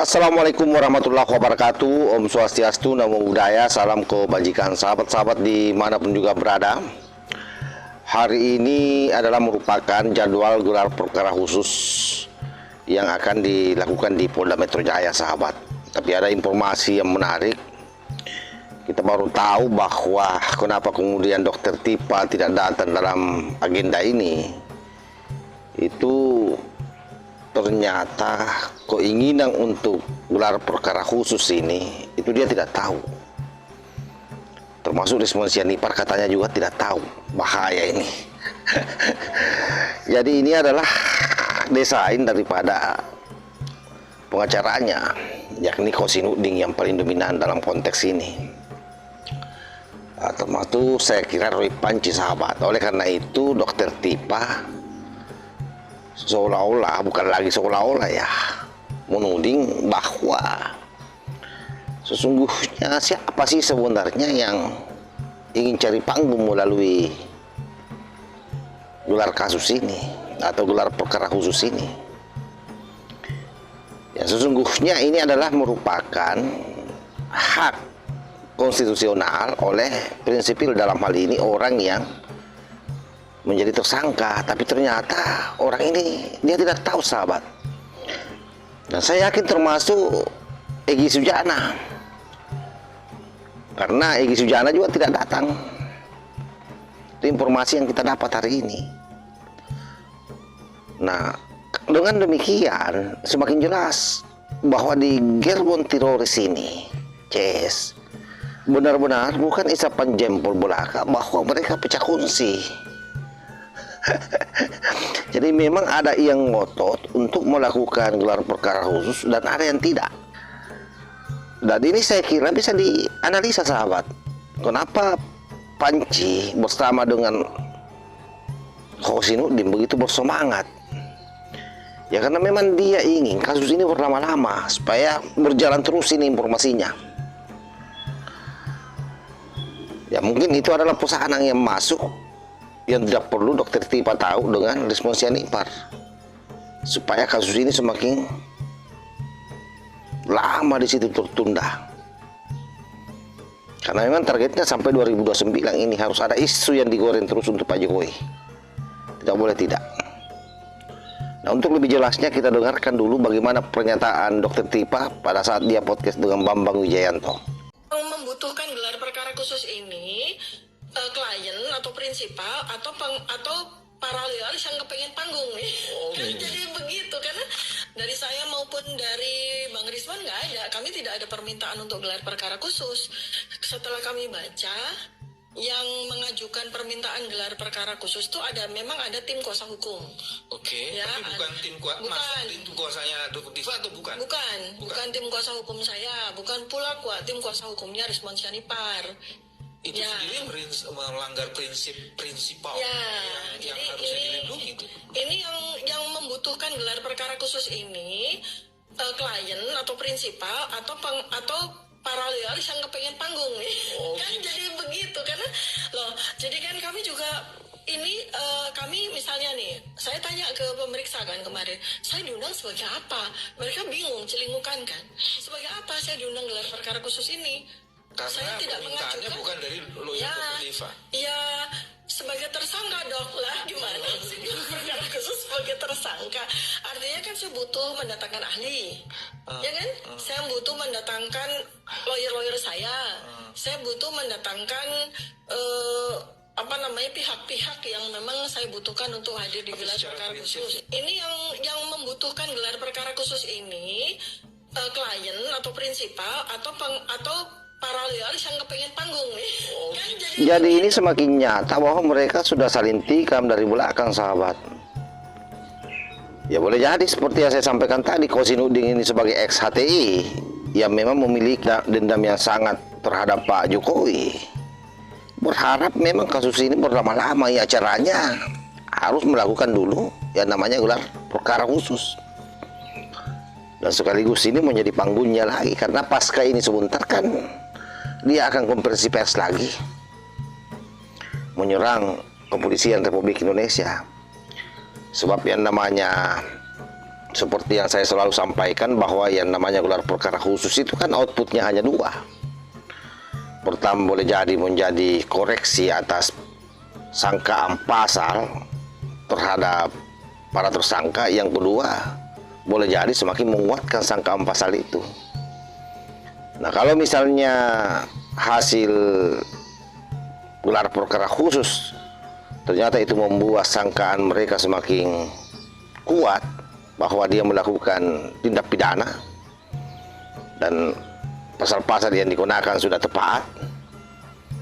Assalamualaikum warahmatullahi wabarakatuh. Om Swastiastu, Namo Buddhaya, salam kebajikan sahabat-sahabat dimanapun juga berada. Hari ini adalah merupakan jadwal gelar perkara khusus yang akan dilakukan di Polda Metro Jaya, sahabat. Tapi ada informasi yang menarik. Kita baru tahu bahwa kenapa kemudian Dokter Tipa tidak datang dalam agenda ini. Itu ternyata keinginan untuk gelar perkara khusus ini itu dia tidak tahu. Termasuk responsi Nipar katanya juga tidak tahu. Bahaya ini. Jadi ini adalah desain daripada pengacaranya, yakni Kosinuding yang paling dominan dalam konteks ini. Termasuk saya kira Roy Panci, sahabat. Oleh karena itu Dokter Tipa seolah-olah, bukan lagi seolah-olah ya, menuding bahwa sesungguhnya siapa sih sebenarnya yang ingin cari panggung melalui gelar kasus ini atau gelar perkara khusus ini. Ya, sesungguhnya ini adalah merupakan hak konstitusional oleh prinsipil, dalam hal ini orang yang menjadi tersangka, tapi ternyata orang ini dia tidak tahu, sahabat. Dan saya yakin termasuk Egy Sujana, karena Egy Sujana juga tidak datang. Itu informasi yang kita dapat hari ini. Nah, dengan demikian semakin jelas bahwa di gerbong teroris ini, CS, benar-benar bukan isapan jempol belaka bahwa mereka pecah kongsi. Jadi memang ada yang ngotot untuk melakukan gelar perkara khusus dan ada yang tidak. Dan ini saya kira bisa dianalisa, sahabat. Kenapa Panci bersama dengan Kosinuding begitu bersemangat? Ya karena memang dia ingin kasus ini berlama-lama supaya berjalan terus ini informasinya. Ya mungkin itu adalah pesanan yang masuk yang tidak perlu Dokter Tipa tahu dengan responsi Nipar, supaya kasus ini semakin lama di situ tertunda. Karena memang targetnya sampai 2029 ini harus ada isu yang digoreng terus untuk Pak Jokowi. Tidak boleh tidak. Nah, untuk lebih jelasnya kita dengarkan dulu bagaimana pernyataan Dokter Tipa pada saat dia podcast dengan Bambang Wijayanto. Membutuhkan gelar perkara khusus ini klien atau prinsipal atau paralegal yang kepengen panggung nih. Jadi begitu, karena dari saya maupun dari Bang Risman nggak ada, kami tidak ada permintaan untuk gelar perkara khusus. Setelah kami baca, yang mengajukan permintaan gelar perkara khusus itu memang ada tim kuasa hukum. Oke, ya, tapi bukan tim kuasanya Dokter Tipa atau bukan? Bukan tim kuasa hukum saya, bukan pula tim kuasa hukumnya Risman Nipar. Itu sendiri melanggar prinsipal yang harusnya dilindungi. Ini yang membutuhkan gelar perkara khusus ini klien atau prinsipal atau paralegal yang kepengen panggung nih. Jadi begitu, karena jadi kan kami juga ini kami misalnya nih, saya tanya ke pemeriksa kan kemarin, saya diundang sebagai apa? Mereka bingung, celingukan kan, sebagai apa saya diundang gelar perkara khusus ini? Karena saya tidak mengajukan, bukan dari lawyer Dokter Tipa. Ya, sebagai tersangka dok lah, gimana sih perkara khusus sebagai tersangka? Artinya kan saya butuh mendatangkan ahli, ya kan? Saya butuh mendatangkan lawyer saya. Saya butuh mendatangkan pihak-pihak yang memang saya butuhkan untuk hadir di gelar perkara khusus. Ini yang membutuhkan gelar perkara khusus ini klien atau prinsipal atau paralegal yang kepengen panggung nih. Jadi ini semakin nyata bahwa mereka sudah saling tikam dari belakang, sahabat. Ya boleh jadi seperti yang saya sampaikan tadi, Kosinuding ini sebagai ex HTI yang memang memiliki dendam yang sangat terhadap Pak Jokowi, berharap memang kasus ini berlama-lama, ya caranya harus melakukan dulu yang namanya gelar perkara khusus. Dan sekaligus ini menjadi panggungnya lagi, karena pasca ini sebentar kan dia akan konferensi pers lagi menyerang kepolisian Republik Indonesia. Sebab yang namanya seperti yang saya selalu sampaikan bahwa yang namanya gelar perkara khusus itu kan outputnya hanya dua. Pertama boleh jadi menjadi koreksi atas sangkaan pasal terhadap para tersangka. Yang kedua boleh jadi semakin menguatkan sangkaan pasal itu. Nah, kalau misalnya hasil gelar perkara khusus ternyata itu membuat sangkaan mereka semakin kuat bahwa dia melakukan tindak pidana dan pasal-pasal yang digunakan sudah tepat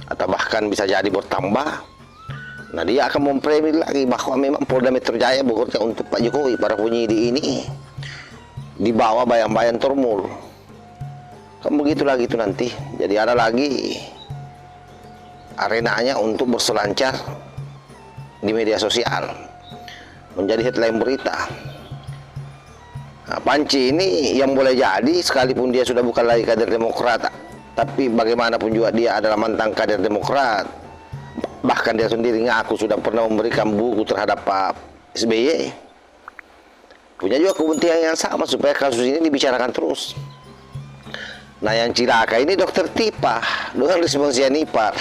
atau bahkan bisa jadi bertambah, nah dia akan mempremi lagi bahwa memang Polda Metro Jaya bekerja untuk Pak Jokowi. Para penyidik ini di bawah bayang-bayang Tormul, kan begitu lagi itu nanti. Jadi ada lagi arenanya untuk berselancar di media sosial, menjadi headline berita. Nah, Panci ini yang boleh jadi sekalipun dia sudah bukan lagi kader Demokrat, tapi bagaimanapun juga dia adalah mantan kader Demokrat. Bahkan dia sendiri ngaku sudah pernah memberikan buku terhadap Pak SBY. Punya juga kepentingan yang sama supaya kasus ini dibicarakan terus. Nah, yang cilaka ini Dokter Tipa dengan Risma Sianipar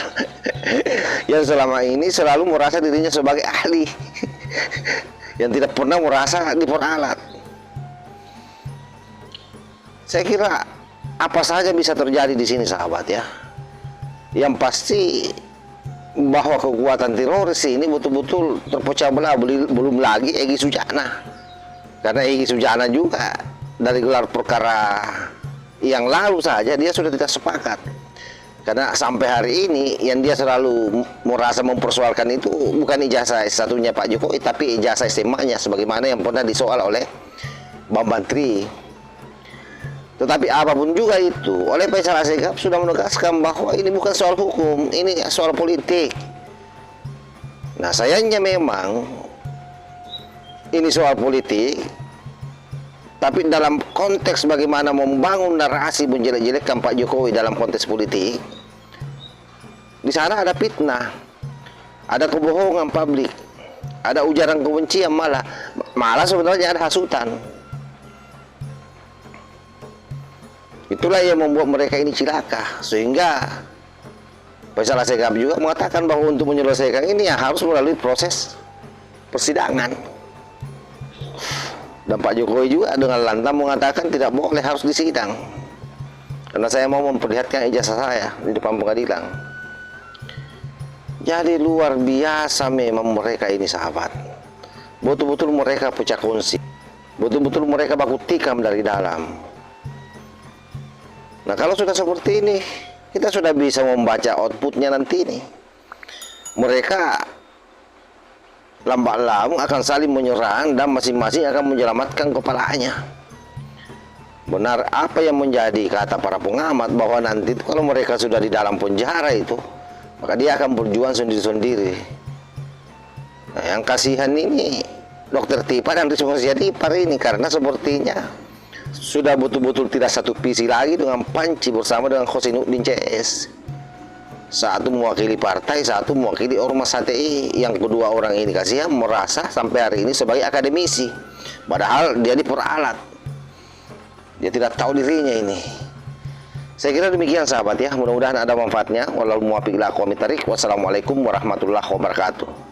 yang selama ini selalu merasa dirinya sebagai ahli, yang tidak pernah merasa diperalat. Saya kira apa saja bisa terjadi di sini, sahabat ya. Yang pasti bahwa kekuatan teroris ini betul-betul terpecah belah, belum lagi Egy Sujana. Karena Egy Sujana juga dari gelar perkara yang lalu saja dia sudah tidak sepakat. Karena sampai hari ini yang dia selalu merasa mempersoalkan itu bukan ijazah S1-nya Pak Jokowi, tapi ijazah SMA-nya sebagaimana yang pernah disoal oleh Bambang Tri. Tetapi apapun juga itu, oleh Faisal Asegaf sudah menegaskan bahwa ini bukan soal hukum, ini soal politik. Nah, sayangnya memang ini soal politik, tapi dalam konteks bagaimana membangun narasi menjelek-jelekkan Pak Jokowi dalam konteks politik, di sana ada fitnah, ada kebohongan publik, ada ujaran kebencian, malah sebenarnya ada hasutan. Itulah yang membuat mereka ini cilaka, sehingga Faisal Asegaf juga mengatakan bahwa untuk menyelesaikan ini ya harus melalui proses persidangan. Dan Pak Jokowi juga dengan lantang mengatakan tidak boleh, harus disidang. Karena saya mau memperlihatkan ijazah saya di depan pengadilan. Jadi luar biasa memang mereka ini, sahabat. Betul-betul mereka pecah kongsi. Betul-betul mereka baku tikam dari dalam. Nah, kalau sudah seperti ini, kita sudah bisa membaca outputnya nanti nih. Mereka lambat laun akan saling menyerang dan masing-masing akan menyelamatkan kepalanya. Benar apa yang menjadi kata para pengamat bahwa nanti itu kalau mereka sudah di dalam penjara itu, maka dia akan berjuang sendiri-sendiri. Nah, yang kasihan ini Dokter Tipa dan Risma Sianipar ini, karena sepertinya sudah betul-betul tidak satu visi lagi dengan Panci bersama dengan Husainuddin CS. Satu mewakili partai, satu mewakili ormas HTI. Yang kedua orang ini kasihan merasa sampai hari ini sebagai akademisi, padahal dia diperalat. Dia tidak tahu dirinya ini. Saya kira demikian, sahabat ya. Mudah-mudahan ada manfaatnya. Wassalamualaikum warahmatullahi wabarakatuh.